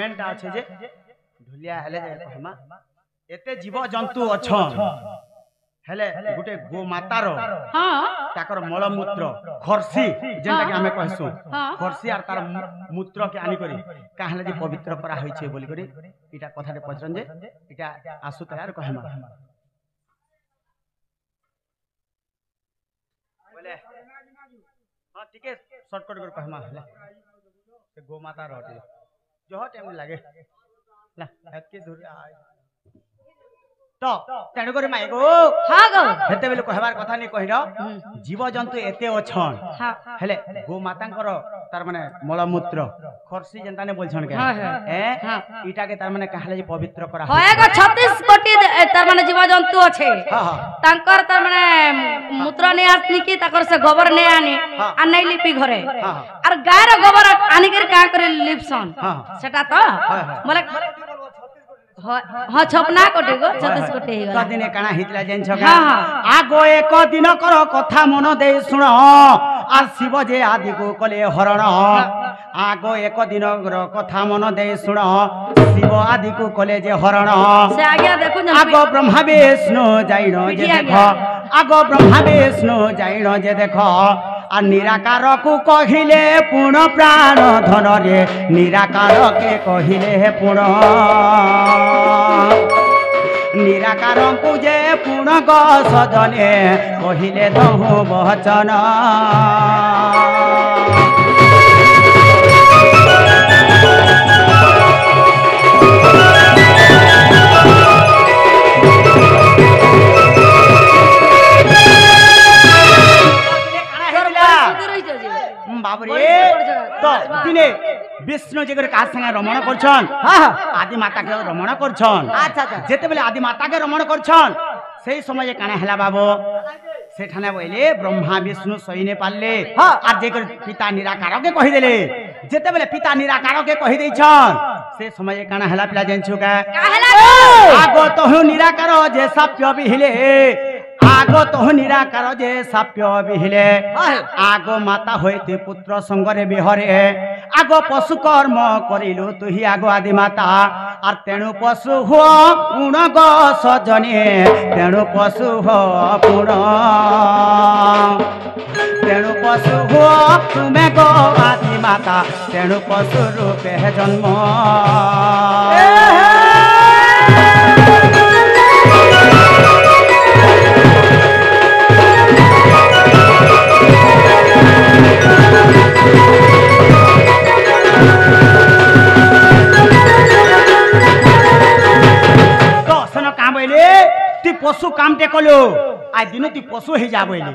मेनटा अच्छे जे ढुलिया हेले जे कहमा एते जीव जंतु अछन हेले गुटे गो मातार हां ताकर मलमूत्र खरसी जेंटा कि हमें कहसु खरसी आर तार मूत्र के आनी करी काहले जे पवित्र करा होई छे बोली करी इटा कथाटे पचरन जे इटा आसु तयार कहमा बोले हां ठीके शॉर्टकट कर कहमा हेले से गो माता रहते जो टाइम लागे ला एतके दूर आय तो तेणु करी माई गो हां गो हेते बेले कहबार कथा नै कहिरो जीव जंतु एते अछन हेले गो मातांकर तार माने मलमूत्र खरसी जेंता ने बोलछन के इटा के तार माने कहले जे पवित्र करा होय गो 36 कोटी तार माने जीव जंतु अछि तांकर तार माने मूत्र ने आसनी की ताकर से गोबर ने आनी आ नै लिपि घरे और गायर गोबर आनी कर का करे लिपसन सेटा तो बोले हां छपना कोटी गो 36 कोटी हे गला दिने काना हितला जेन छका आगो एक दिन कर कथा मन दे सुन आ शिव जे आदि को कले हरण आगो एक दिन कर कथा मन दे सुन शिव आदि को कले जे हरण से आगे देखु आगो ब्रह्मा विष्णु जाइनो जे देखो आगो ब्रह्मा विष्णु जाइनो जे देखो आ निराकार को कहिले पूर्ण प्राण धन रे निराकार के कहिले पूर्ण निराकार को जे पूर्ण ग सजने कहिले दहु वचन बाबरे तो दिने विष्णु जी का संगे रमण करछन आदि माता के रमण करछन अच्छा अच्छा जेते बेले आदि माता के रमण करछन सेही समय काना हला बाबू सेठाने बोले ब्रह्मा विष्णु सही ने पाले आ जेकर पिता निराकार के कहि देले जेते बेले पिता निराकार के कहि दैछन से समय काना हला पिला जेनछु का आगो तोहु निराकार जे साप्य बिहिले आगो तोहु निराकार जे साप्य बिहिले आगो माता होइते पुत्र संगरे बिहरे आगो पशु कर्म करिलु तुही आगो आदि माता आर तेणु पशु हो गुण ग सजने तेणु पशु हो गुण तेणु पशु हो तुम्हें गो आदि माता तेणु पशु रूपे जन्म पशु काम टे कलो आज दिन ती पशु ही जा बोले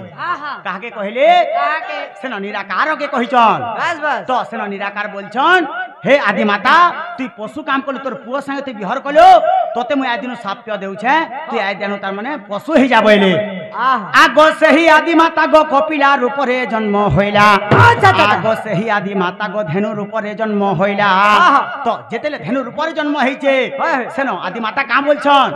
कहा के कहले से निराकार के कहिचन तो से निराकार बोलछन हे आदि माता तू पशु काम कलु तोर पुओ संगे तू बिहार कलो तोते मु आज दिन साप्य देउछे तू आज दिन तार माने पशु ही जा बोले आगो से ही आदि माता गो कपिला रूप रे जन्म होइला आगो से ही आदि माता गो धेनु रूप रे जन्म होइला तो जेतेले धेनु रूप रे जन्म हेइचे सेनो आदि माता का बोलछन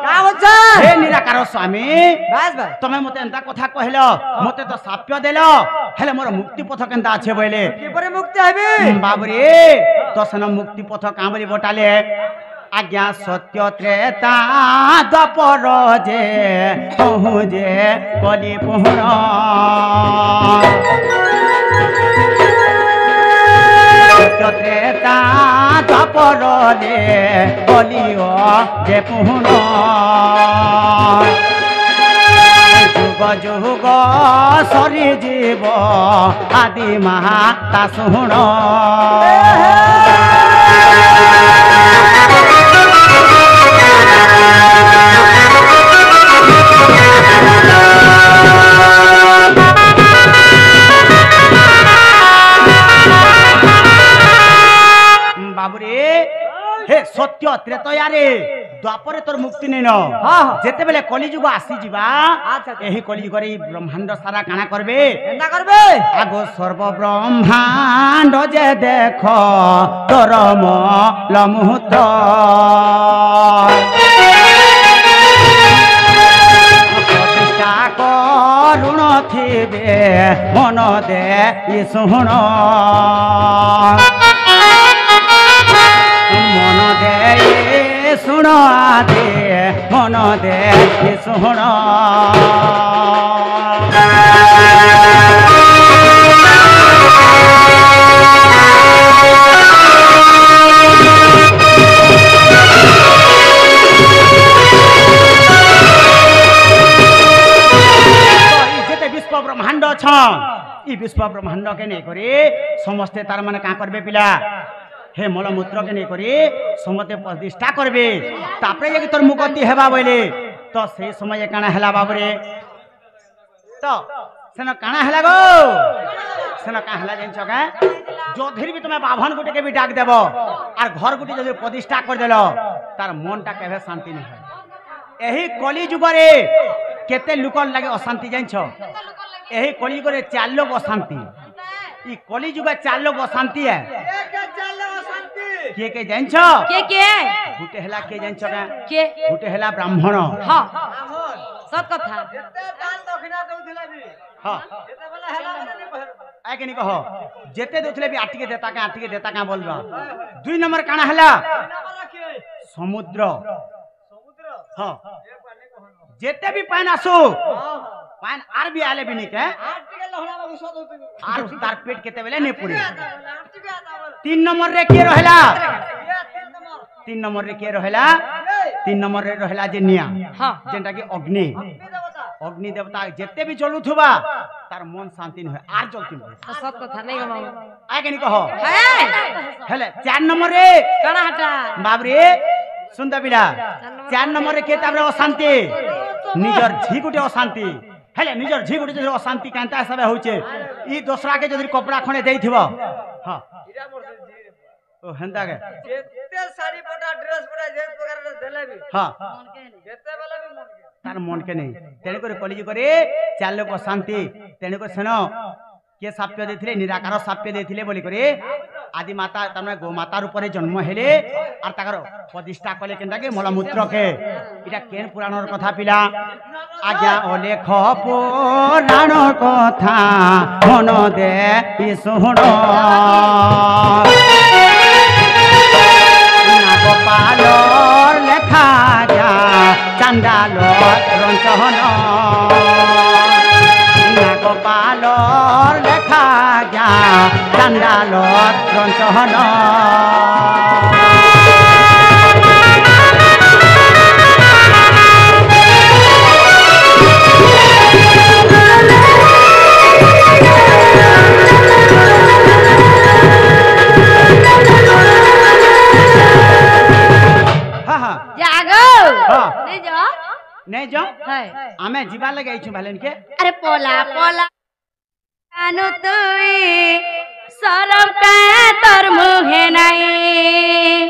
हे निराकार स्वामी बस बस तमे मते एंता कथा कहलो मते तो साप्य देलो हेले मोर मुक्ति पथ केंता आछे बोले की परे मुक्ति हेबे बाबरे तो सेनो मुक्ति पथ का बोली बटाले आज्ञा सत्य त्रेता द्वापर जे कहूँ जे कली पुहर सत्य त्रेता द्वापर जे कलियो जे पुहर जुग जुग सरी जीव आदि माता सुण बाबुरे हे सत्य त्रेतया रे द्वापरे तोर मुक्ति नहीं न जेते बेले कलिजुग आसी जीवा एही कलिजुग रे ब्रह्मांड सारा काना करबे एंदा करबे आगो सर्व ब्रह्मांड जे देखो तोर मलमूत्र प्रतिष्ठा करुण थिबे मन दे सुण मन শুণ আদে মন দে শুণ ब्रह्मांड अच्छा विश्व ब्रह्मांड के नहीं करे समस्ते तार माने का करबे पिला हे मलमूत्र के नहीं करे समस्ते प्रतिष्ठा करबे तापरे जे तोर मुक्ति हेबा बोले तो से समय काना हला बाबरे तो सेन काना हला गो सेन का हला जेन छका जोधीर भी तुम्हें बाभन गुटे के भी डाक देबो और घर गुटे जदि प्रतिष्ठा कर देलो तार मनटा केबे शांति नहीं है एही कली जुग रे केते लुकन लागे अशांति जान छ यही कलियुग रे 4 लोग अशांति ई कलियुग 4 लोग अशांति है के जान छ के गुटे हला के जान छ के गुटे हला ब्राह्मण हां सब कथा जते दान दक्षिणा दउथले भी हां जते बोला हला आके नहीं कहो जते दउथले भी आटिके देता का बोलबा 2 नंबर काना हला समुद्र हां जेते भी पान आसो पान आर भी आले भी नहीं के आर तार पेट केते बेले नहीं पूरी 3 नंबर रे के रहला 3 नंबर रे के रहला 3 नंबर रे रहला जे निया जेंटा कि अग्नि देवता जेते भी जलुथबा तार मन शांति न होय आर जलती न सब कथा नहीं हम आय के नहीं कहो हेले 4 नंबर रे कणा हटा बाप रे सुनदा बिला 4 नंबर रे के ताबरे अशांति निजर झी गुटे अशांति हेले निजर झी गुटे जे अशांति कांता सबे होचे ई दोसरा के जदी कपड़ा खणे देइथिबो हां ओ हंदा के जेते साड़ी पटा ड्रेस पटा जे प्रकार देले भी हां जेते वाला भी मन के तार मन के नहीं तेने करे कलिज करे 4 लोग अशांति तेने को सुनो के साप्य देथिले निराकार साप्य देथिले बोली करे आदि माता तने गो माता रूप रे जन्म हेले और ताकर प्रतिष्ठा कले केनटा के मलमूत्र के इटा केन पुराणर कथा पिला आज्ञा ओलेख पुराण कथा मन दे ई सुण गोपालर लेखा जा चांडालर रंचन गोपालर लेखा जा चांडालर रंचन नहीं जो आमे जीवा लगे आइछु भालेन के अरे पोला पोला कानु तुई सरम का तोर मुहे नहीं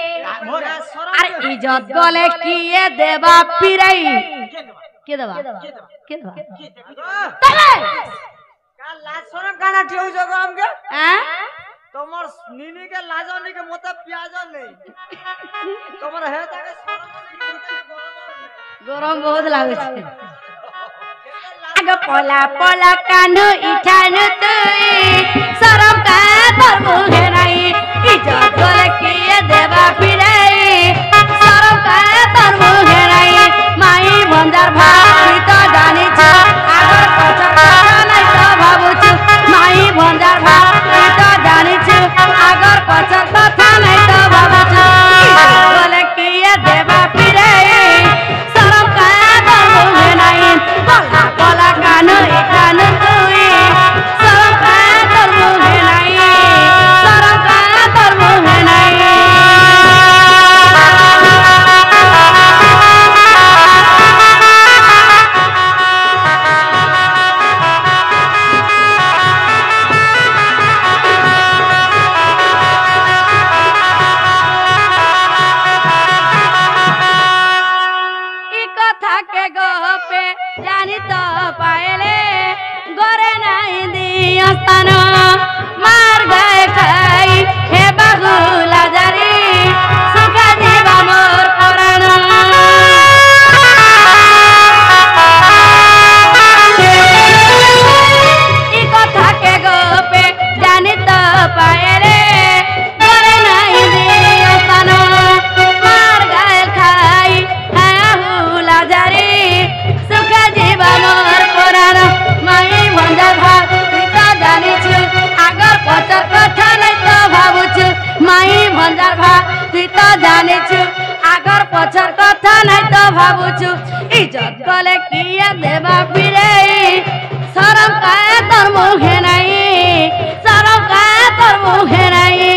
अरे इज्जत गले किए देबा पिराई के देबा तले का लाज शरम काना ठेउ जगो हमके हैं तोमर नीनी के लाजनी के मोते प्याज नहीं तोमर हे ताके गरम बहुत लागे छे आगे पोला पोला कानु इठानु तुई शरम का तोर मुहे नहीं इज्जत गले किए देबा पिराई शरम का तोर मुहे नहीं माई भंडार भाई तो जानी छ आगर पछा नहीं तो भाबु छु माई भंडार भाई तो जानी छु आगर पछा कथा नहीं तो भाबु छु गले किए देबा पिराई शरम का तोर मुहे नहीं पोला पोला कानु इठानु तुई शरम का तोर मुहे नहीं शरम का तोर मुहे नहीं कथा के गोपे जानी तो पाएले गोरे नहीं दिया स्थान मार गए खाई हे बागुला जारी सुखा जीवा मोर पुराण ई कथा के गोपे जानी तो पाएले गोरे नहीं दिया स्थान मार गए खाई माई भंजार भा तुई तो जाने छु आगर पछर कथा नहीं तो भाबु छु इज्जत कले किया देवा फिरे शरम काए तोर मुहे नहीं शरम काए तोर मुहे नहीं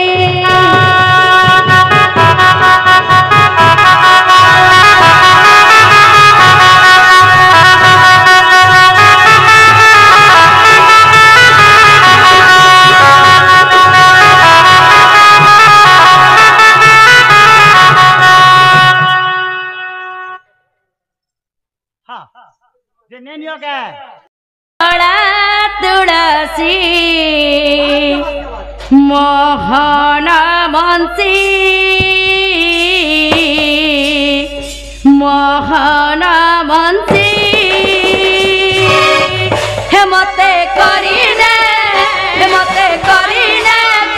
तुलसी मोहन बंसी मोहन बंसी हेमते करीने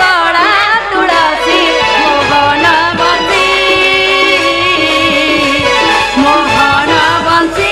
कड़ा तुलसी मोहन बंसी मोहन बंसी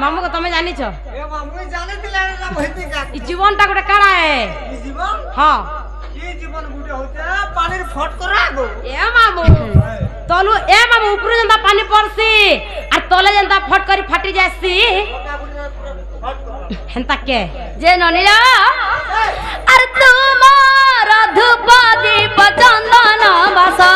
मामू को तमे जानी छो ए मामू जाने दिला ना भइती का ई जीवनटा गोटे काड़ा है ई जीवन हां ई जीवन गुटे होते पानी रे फट करा गो ए मामू तलु ए मामू ऊपर जंता पानी पड़सी आ तले जंता फट करी फाटी जासी हेंता के जे ननिया अरे तुमार धूप दीप चंदन बसा